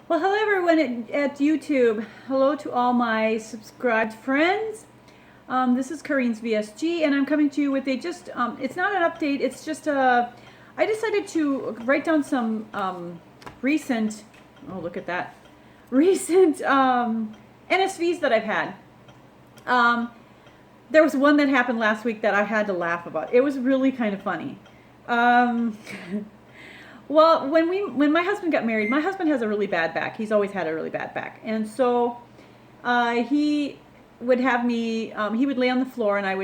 Well, hello everyone at YouTube. Hello to all my subscribed friends. This is Kareen's VSG, and I'm coming to you with it's not an update, it's just I decided to write down some recent, oh, look at that, recent NSVs that I've had. There was one that happened last week that I had to laugh about. It was really kind of funny. Um, Well, when my husband got married, my husband has a really bad back. He's always had a really bad back, and so he would have me. He would lay on the floor, and I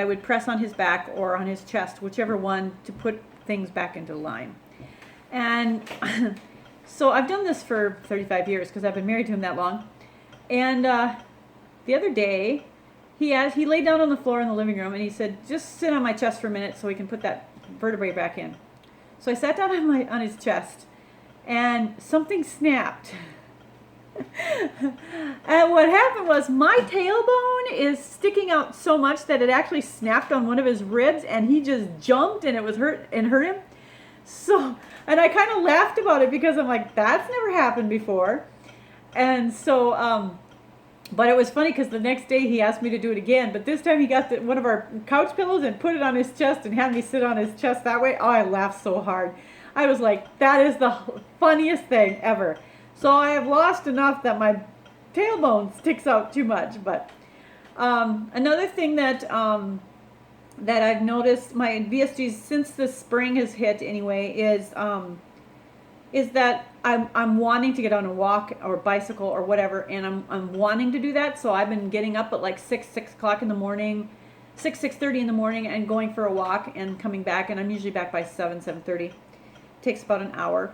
would press on his back or on his chest, whichever one, to put things back into line. And so I've done this for 35 years because I've been married to him that long. And the other day, he laid down on the floor in the living room, and he said, "Just sit on my chest for a minute so we can put that vertebrae back in." So I sat down on his chest, and something snapped. And what happened was my tailbone is sticking out so much that it actually snapped on one of his ribs, and he just jumped, and it was hurt him. So, and I kind of laughed about it because I'm like, that's never happened before. And so, but it was funny because the next day he asked me to do it again, but this time he got one of our couch pillows and put it on his chest and had me sit on his chest that way. Oh, I laughed so hard. I was like, that is the funniest thing ever. So I have lost enough that my tailbone sticks out too much. But another thing that I've noticed, my VSGs since the spring has hit anyway, is that I'm wanting to get on a walk or bicycle or whatever, and I'm wanting to do that. So I've been getting up at like 6 o'clock in the morning, 6:30 in the morning, and going for a walk and coming back. And I'm usually back by 7:30. Takes about an hour.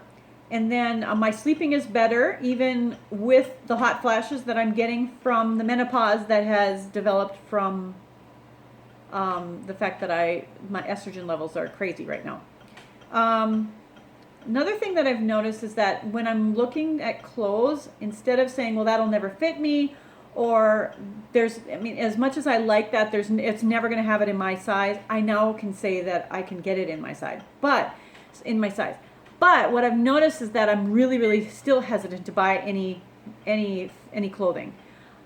And then my sleeping is better, even with the hot flashes that I'm getting from the menopause that has developed from the fact that my estrogen levels are crazy right now. Another thing that I've noticed is that when I'm looking at clothes, instead of saying, well, that'll never fit me, or as much as I like that, it's never going to have it in my size, I now can say that I can get it in my size. But what I've noticed is that I'm really, really still hesitant to buy any clothing.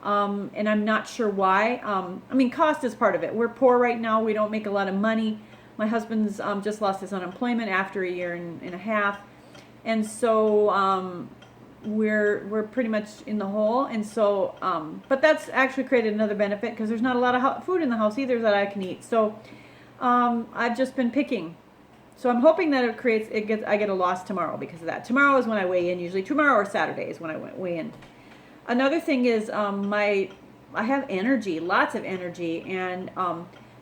And I'm not sure why. Cost is part of it. We're poor right now. We don't make a lot of money. My husband's just lost his unemployment after a year and a half, and so we're pretty much in the hole. And so, but that's actually created another benefit because there's not a lot of food in the house either that I can eat. So I've just been picking. So I'm hoping that I get a loss tomorrow because of that. Tomorrow is when I weigh in. Usually tomorrow or Saturday is when I weigh in. Another thing is I have energy, lots of energy, and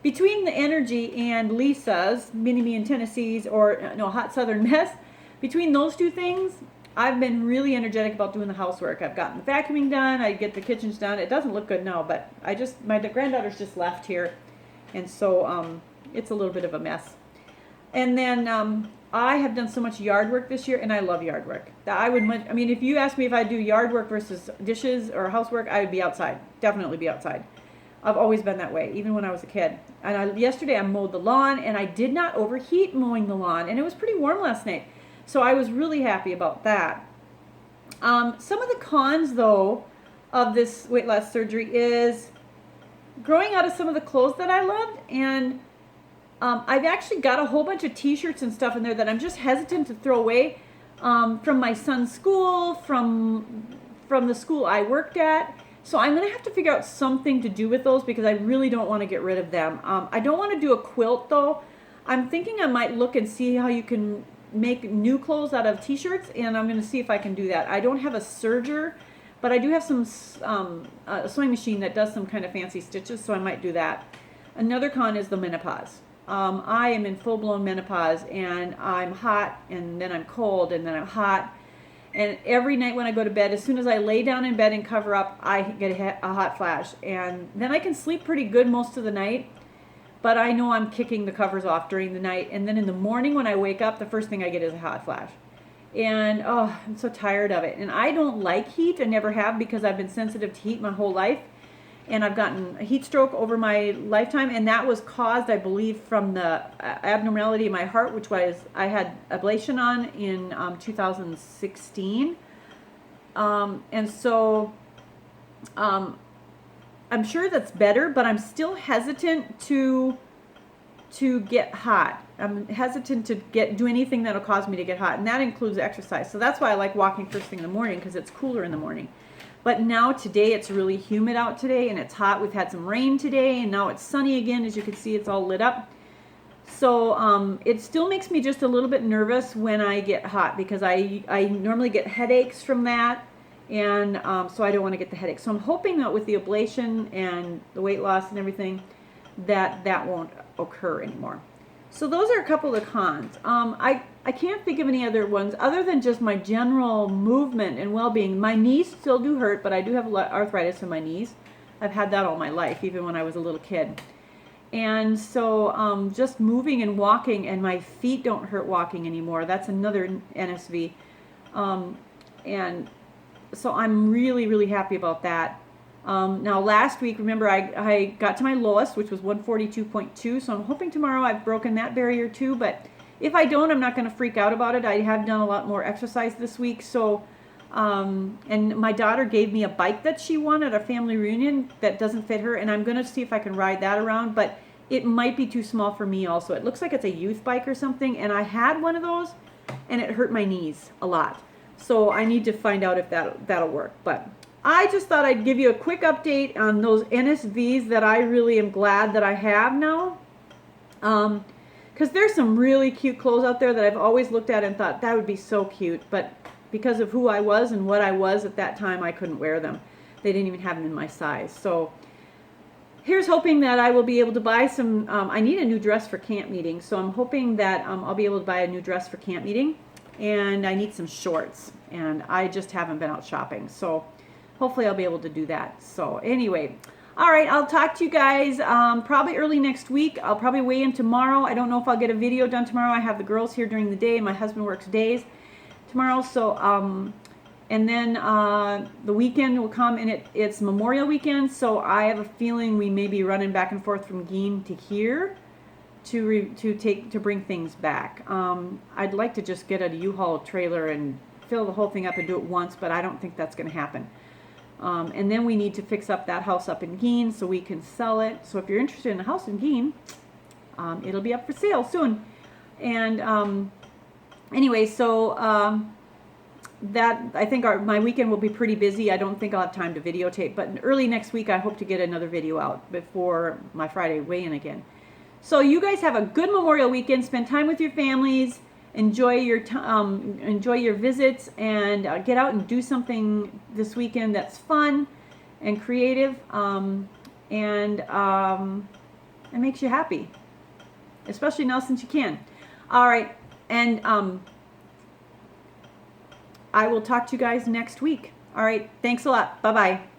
between the energy and Lisa's, Mini-Me and Tennessee's, or Hot Southern Mess, between those two things, I've been really energetic about doing the housework. I've gotten the vacuuming done. I get the kitchens done. It doesn't look good now, but my granddaughter's just left here, and so it's a little bit of a mess. And then I have done so much yard work this year, and I love yard work. If you ask me if I do yard work versus dishes or housework, I would be outside. Definitely be outside. I've always been that way, even when I was a kid. And yesterday I mowed the lawn, and I did not overheat mowing the lawn, and it was pretty warm last night. So I was really happy about that. Some of the cons, though, of this weight loss surgery is growing out of some of the clothes that I loved, and I've actually got a whole bunch of t-shirts and stuff in there that I'm just hesitant to throw away from my son's school, from the school I worked at. So I'm going to have to figure out something to do with those because I really don't want to get rid of them. I don't want to do a quilt, though. I'm thinking I might look and see how you can make new clothes out of t-shirts, and I'm going to see if I can do that. I don't have a serger, but I do have a sewing machine that does some kind of fancy stitches, so I might do that. Another con is the menopause. I am in full-blown menopause, and I'm hot, and then I'm cold, and then I'm hot. And every night when I go to bed, as soon as I lay down in bed and cover up, I get a hot flash. And then I can sleep pretty good most of the night, but I know I'm kicking the covers off during the night. And then in the morning when I wake up, the first thing I get is a hot flash. And I'm so tired of it. And I don't like heat. I never have because I've been sensitive to heat my whole life. And I've gotten a heat stroke over my lifetime, and that was caused, I believe, from the abnormality in my heart, which was I had ablation on in 2016. And so I'm sure that's better, but I'm still hesitant to get hot. I'm hesitant to do anything that'll cause me to get hot, and that includes exercise. So that's why I like walking first thing in the morning, because it's cooler in the morning. But now today it's really humid out today, and it's hot. We've had some rain today, and now it's sunny again. As you can see, it's all lit up. So it still makes me just a little bit nervous when I get hot, because I normally get headaches from that, and so I don't want to get the headache. So I'm hoping that with the ablation and the weight loss and everything, that won't occur anymore. So those are a couple of cons. I can't think of any other ones other than just my general movement and well-being. My knees still do hurt, but I do have arthritis in my knees. I've had that all my life, even when I was a little kid. And so just moving and walking, and my feet don't hurt walking anymore. That's another NSV. And so I'm really, really happy about that. Now last week, remember, I got to my lowest, which was 142.2, so I'm hoping tomorrow I've broken that barrier too, but if I don't, I'm not going to freak out about it. I have done a lot more exercise this week, so, and my daughter gave me a bike that she won at a family reunion that doesn't fit her, and I'm going to see if I can ride that around, but it might be too small for me also. It looks like it's a youth bike or something, and I had one of those, and it hurt my knees a lot, so I need to find out if that'll work, but I just thought I'd give you a quick update on those NSVs that I really am glad that I have now. Because there's some really cute clothes out there that I've always looked at and thought that would be so cute. But because of who I was and what I was at that time, I couldn't wear them. They didn't even have them in my size. So here's hoping that I will be able to buy some. I need a new dress for camp meeting. So I'm hoping that I'll be able to buy a new dress for camp meeting. And I need some shorts. And I just haven't been out shopping. So hopefully I'll be able to do that. So anyway, all right, I'll talk to you guys probably early next week. I'll probably weigh in tomorrow. I don't know if I'll get a video done tomorrow. I have the girls here during the day. My husband works days tomorrow. So, and then the weekend will come, and it's Memorial Weekend. So I have a feeling we may be running back and forth from Gein to here to bring things back. I'd like to just get a U-Haul trailer and fill the whole thing up and do it once, but I don't think that's going to happen. And then we need to fix up that house up in Gein so we can sell it. So if you're interested in a house in Gein, it'll be up for sale soon. And anyway, so that I think my weekend will be pretty busy. I don't think I'll have time to videotape, but early next week I hope to get another video out before my Friday weigh-in again. So you guys have a good Memorial Weekend. Spend time with your families. Enjoy your visits, and get out and do something this weekend that's fun and creative, and it makes you happy, especially now since you can. All right, and I will talk to you guys next week. All right, thanks a lot. Bye-bye.